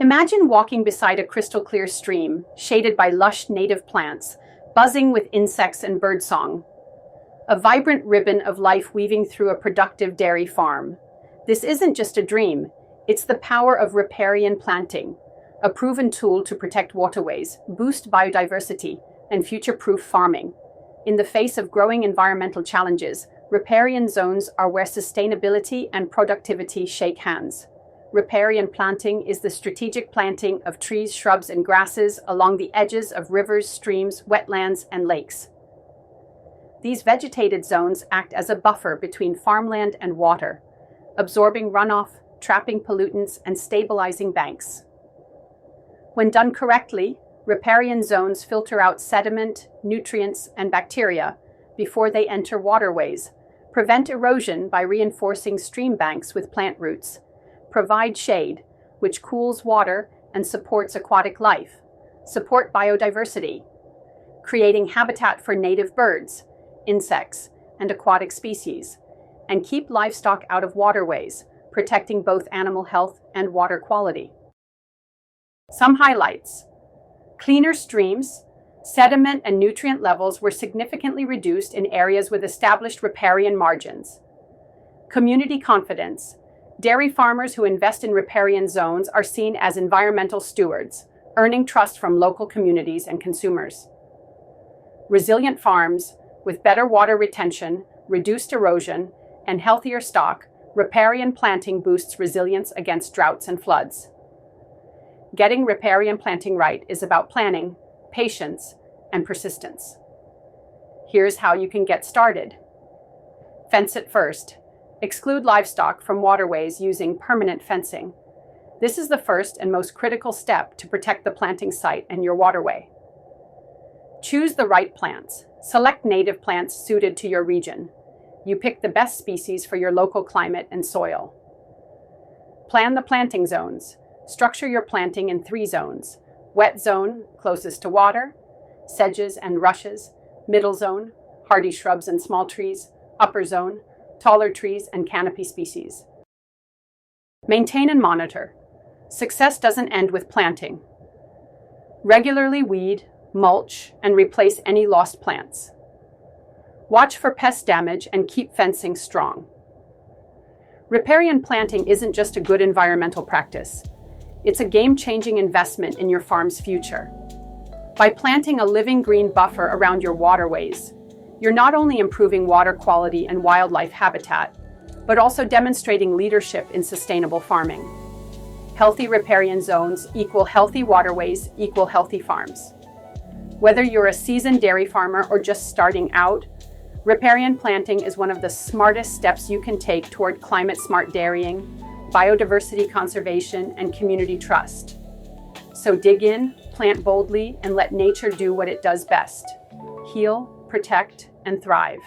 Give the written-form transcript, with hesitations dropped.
Imagine walking beside a crystal-clear stream, shaded by lush native plants, buzzing with insects and birdsong. A vibrant ribbon of life weaving through a productive dairy farm. This isn't just a dream, it's the power of riparian planting, a proven tool to protect waterways, boost biodiversity, and future-proof farming. In the face of growing environmental challenges, riparian zones are where sustainability and productivity shake hands. Riparian planting is the strategic planting of trees, shrubs, and grasses along the edges of rivers, streams, wetlands, and lakes. These vegetated zones act as a buffer between farmland and water, absorbing runoff, trapping pollutants, and stabilizing banks. When done correctly, riparian zones filter out sediment, nutrients, and bacteria before they enter waterways, prevent erosion by reinforcing stream banks with plant roots, provide shade, which cools water and supports aquatic life, support biodiversity, creating habitat for native birds, insects, and aquatic species, and keep livestock out of waterways, protecting both animal health and water quality. Some highlights: cleaner streams, sediment and nutrient levels were significantly reduced in areas with established riparian margins. Community confidence. Dairy farmers who invest in riparian zones are seen as environmental stewards, earning trust from local communities and consumers. Resilient farms, with better water retention, reduced erosion, and healthier stock, riparian planting boosts resilience against droughts and floods. Getting riparian planting right is about planning, patience, and persistence. Here's how you can get started. Fence it first. Exclude livestock from waterways using permanent fencing. This is the first and most critical step to protect the planting site and your waterway. Choose the right plants. Select native plants suited to your region. You pick the best species for your local climate and soil. Plan the planting zones. Structure your planting in 3 zones. Wet zone, closest to water, sedges and rushes. Middle zone, hardy shrubs and small trees. Upper zone, taller trees and canopy species. Maintain and monitor. Success doesn't end with planting. Regularly weed, mulch, and replace any lost plants. Watch for pest damage and keep fencing strong. Riparian planting isn't just a good environmental practice. It's a game-changing investment in your farm's future. By planting a living green buffer around your waterways, you're not only improving water quality and wildlife habitat, but also demonstrating leadership in sustainable farming. Healthy riparian zones equal healthy waterways equal healthy farms. Whether you're a seasoned dairy farmer or just starting out, riparian planting is one of the smartest steps you can take toward climate-smart dairying, biodiversity conservation, and community trust. So dig in, plant boldly, and let nature do what it does best: heal, protect, and thrive.